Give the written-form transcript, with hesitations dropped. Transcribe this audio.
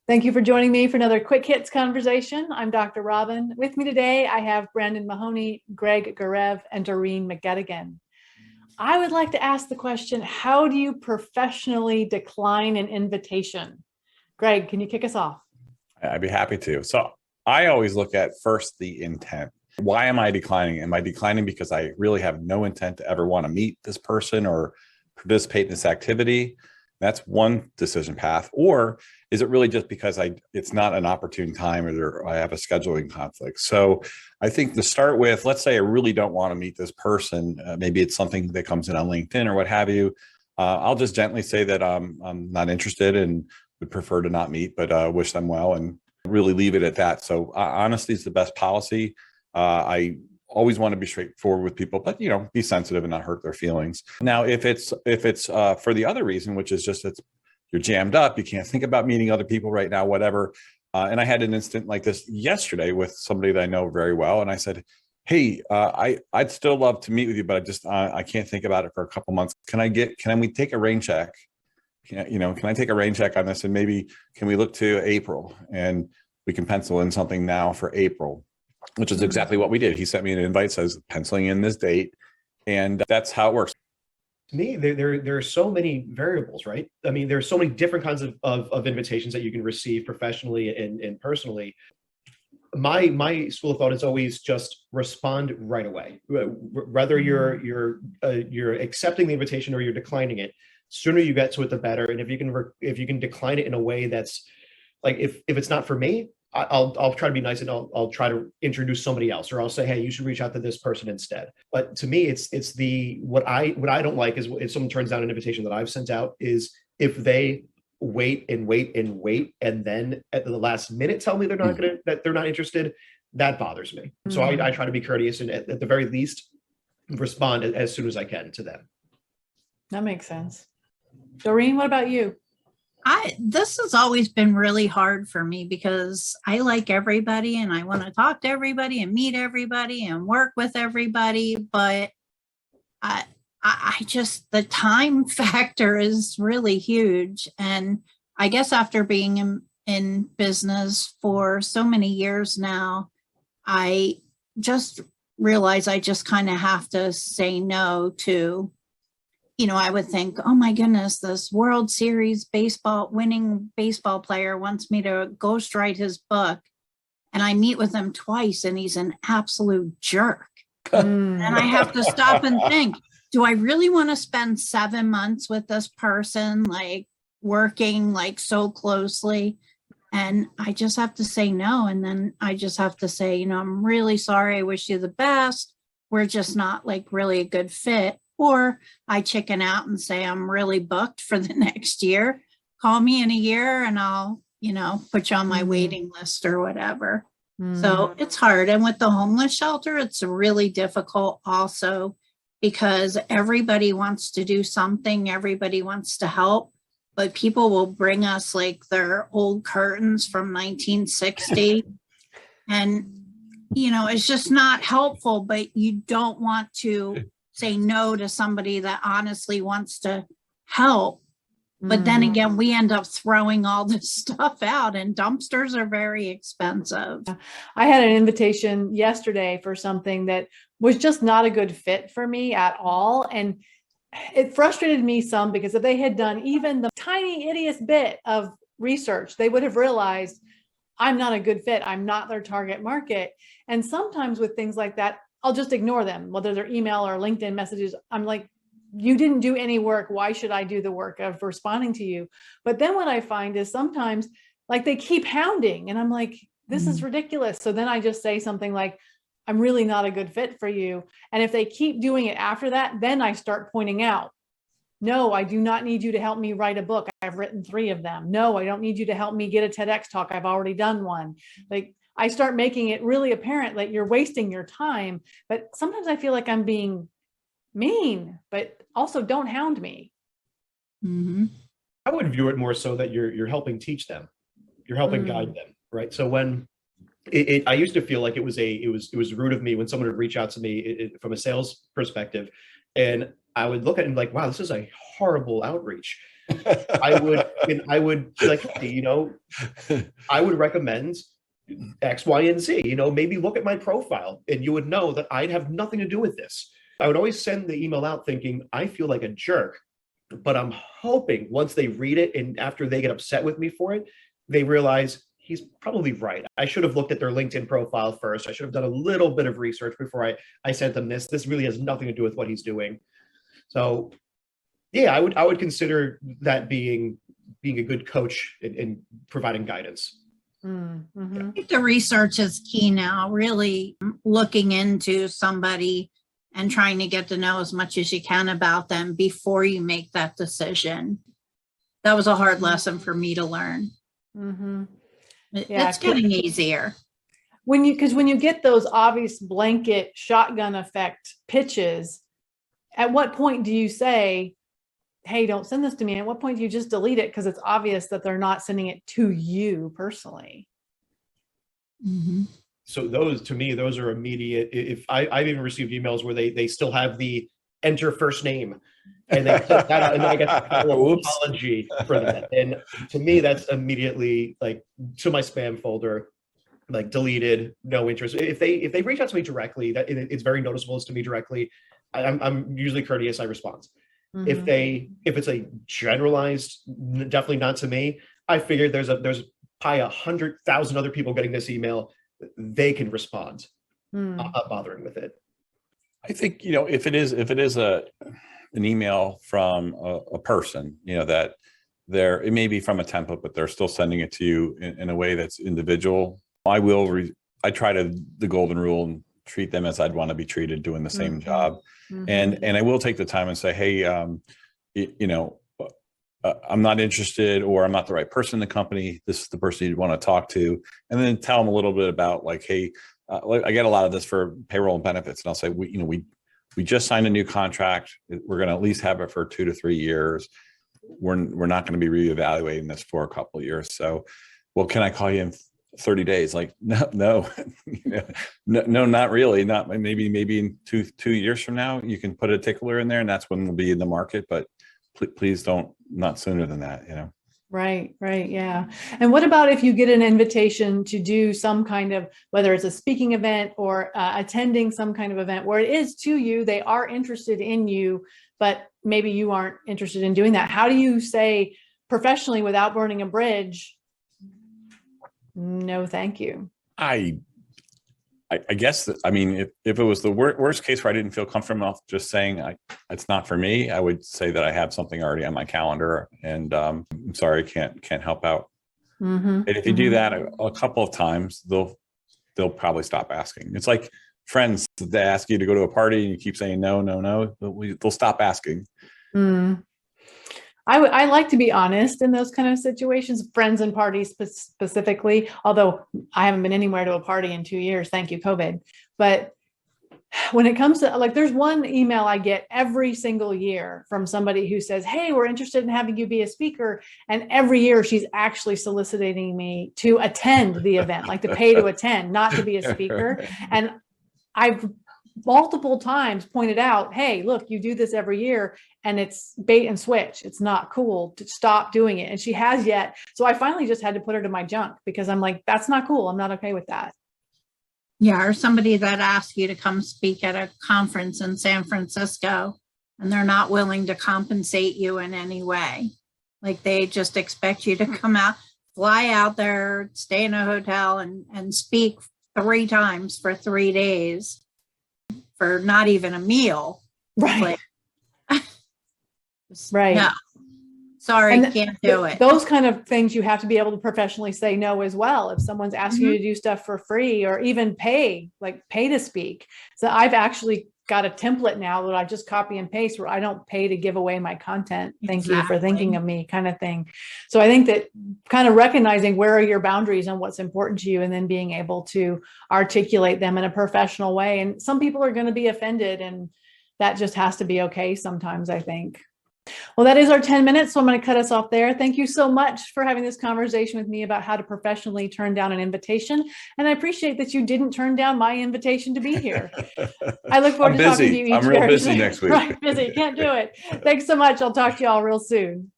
Thank you for joining me for another Quick Hits conversation. I'm Dr. Robyn. With me today, I have Brandon Mahoney, Greg Gurev, and Doreen McGettigan. I would like to ask the question, how do you professionally decline an invitation? Greg, can you kick us off? I'd be happy to. So I always look at first the intent. Why am I declining? Am I declining because I really have no intent to ever want to meet this person or participate in this activity? That's one decision path. Or is it really just because it's not an opportune time or I have a scheduling conflict? So I think to start with, let's say I really don't want to meet this person. Maybe it's something that comes in on LinkedIn or what have you. I'll just gently say that I'm not interested and would prefer to not meet, but wish them well and really leave it at that. So honesty is the best policy. I always want to be straightforward with people, but be sensitive and not hurt their feelings. Now, if it's for the other reason, which is just you're jammed up, you can't think about meeting other people right now, whatever. And I had an incident like this yesterday with somebody that I know very well, and I said, "Hey, I'd still love to meet with you, but I can't think about it for a couple months. Can we take a rain check? Can I take a rain check on this, and maybe can we look to April and we can pencil in something now for April?" Which is exactly what we did. He sent me an invite, says penciling in this date, and that's how it works. To me, there are so many variables, right? I mean, there's so many different kinds of invitations that you can receive professionally and personally. My school of thought is always just respond right away. Whether you're accepting the invitation or you're declining it, sooner you get to it, the better. And if you can decline it in a way that's like, if it's not for me, I'll try to be nice and I'll try to introduce somebody else, or I'll say, hey, you should reach out to this person instead. But to me, it's what I don't like is if someone turns down an invitation that I've sent out, is if they wait and wait and wait and then at the last minute tell me that they're not interested. That bothers me. So I try to be courteous and at the very least respond as soon as I can to them. That makes sense. Doreen, what about you? This has always been really hard for me because I like everybody and I want to talk to everybody and meet everybody and work with everybody. But I just, the time factor is really huge. And I guess after being in business for so many years now, I just realize I just kind of have to say no to, I would think, oh my goodness, this World Series winning baseball player wants me to ghostwrite his book. And I meet with him twice and he's an absolute jerk. And I have to stop and think, do I really want to spend 7 months with this person, like working like so closely? And I just have to say no. And then I just have to say, I'm really sorry. I wish you the best. We're just not like really a good fit. Or I chicken out and say, I'm really booked for the next year. Call me in a year and I'll, put you on my waiting list or whatever. So it's hard. And with the homeless shelter, it's really difficult also because everybody wants to do something. Everybody wants to help, but people will bring us like their old curtains from 1960. And, it's just not helpful, but you don't want to say no to somebody that honestly wants to help. But then again, we end up throwing all this stuff out and dumpsters are very expensive. I had an invitation yesterday for something that was just not a good fit for me at all. And it frustrated me some because if they had done even the tiny ittiest bit of research, they would have realized I'm not a good fit. I'm not their target market. And sometimes with things like that, I'll just ignore them, whether they're email or LinkedIn messages. I'm like, you didn't do any work. Why should I do the work of responding to you? But then what I find is sometimes like they keep hounding and I'm like, this is ridiculous. So then I just say something like, I'm really not a good fit for you. And if they keep doing it after that, then I start pointing out, no, I do not need you to help me write a book. I've written 3 of them. No, I don't need you to help me get a TEDx talk. I've already done one. Like, I start making it really apparent that you're wasting your time. But sometimes I feel like I'm being mean, but also don't hound me. I would view it more so that you're helping teach them. You're helping guide them, right? So when I used to feel like it was rude of me when someone would reach out to me from a sales perspective, and I would look at it and be like, wow, this is a horrible outreach. I would be like, hey, I would recommend X, Y, and Z. Maybe look at my profile, and you would know that I'd have nothing to do with this. I would always send the email out thinking, I feel like a jerk, but I'm hoping once they read it and after they get upset with me for it, they realize he's probably right. I should have looked at their LinkedIn profile first. I should have done a little bit of research before I sent them this. This really has nothing to do with what he's doing. So yeah, I would consider that being a good coach in providing guidance. I think the research is key now, really looking into somebody and trying to get to know as much as you can about them before you make that decision. That was a hard lesson for me to learn. It's getting easier. Because when you get those obvious blanket shotgun effect pitches, at what point do you say, hey, don't send this to me? And at what point do you just delete it because it's obvious that they're not sending it to you personally? So those are immediate. If I've even received emails where they still have the enter first name, and they put that out, and then I get an apology for that. And to me, that's immediately like to my spam folder, like deleted, no interest. If they reach out to me directly, that it's very noticeable. It's to me directly. I'm usually courteous. I respond. If it's a generalized, definitely not to me. I figured there's probably 100,000 other people getting this email. They can respond. I'm not bothering with it. I think, if it is an email from a person, that it may be from a template, but they're still sending it to you in a way that's individual. I try the golden rule and treat them as I'd want to be treated, doing the same job. And I will take the time and say, hey, I'm not interested, or I'm not the right person in the company. This is the person you want to talk to. And then tell them a little bit about like, hey, I get a lot of this for payroll and benefits. And I'll say, we just signed a new contract. We're going to at least have it for 2 to 3 years. We're not going to be reevaluating this for a couple of years. So, well, can I call you in 30 days? Like, no, no, not really. Not maybe in two years from now, you can put a tickler in there and that's when we'll be in the market. But please not sooner than that, Right. Yeah. And what about if you get an invitation to do some kind of, whether it's a speaking event or attending some kind of event where it is to you, they are interested in you, but maybe you aren't interested in doing that. How do you say professionally without burning a bridge, no, thank you? I guess that, if it was the worst case where I didn't feel comfortable enough just saying it's not for me, I would say that I have something already on my calendar and I'm sorry, can't help out. And if you do that a couple of times, they'll probably stop asking. It's like friends, they ask you to go to a party and you keep saying no, they'll stop asking. I like to be honest in those kind of situations, friends and parties specifically, although I haven't been anywhere to a party in 2 years. Thank you, COVID. But when it comes to there's one email I get every single year from somebody who says, hey, we're interested in having you be a speaker. And every year she's actually soliciting me to attend the event, like to pay to attend, not to be a speaker. And I've multiple times pointed out, hey, look, you do this every year and it's bait and switch. It's not cool to stop doing it. And she has yet. So I finally just had to put her to my junk because I'm like, that's not cool. I'm not okay with that. Yeah. Or somebody that asks you to come speak at a conference in San Francisco and they're not willing to compensate you in any way. Like they just expect you to come out, fly out there, stay in a hotel and speak 3 times for 3 days. For not even a meal. Right. Right. No. Sorry, can't do it. Those kind of things you have to be able to professionally say no as well. If someone's asking you to do stuff for free or even pay to speak. So I've actually got a template now that I just copy and paste where I don't pay to give away my content. Thank you for thinking of me, kind of thing. So I think that kind of recognizing where are your boundaries and what's important to you, and then being able to articulate them in a professional way. And some people are going to be offended, and that just has to be okay sometimes, I think. Well, that is our 10 minutes. So I'm going to cut us off there. Thank you so much for having this conversation with me about how to professionally turn down an invitation. And I appreciate that you didn't turn down my invitation to be here. I look forward to talking to you each I'm real busy next week. Right, busy. Can't do it. Thanks so much. I'll talk to you all real soon.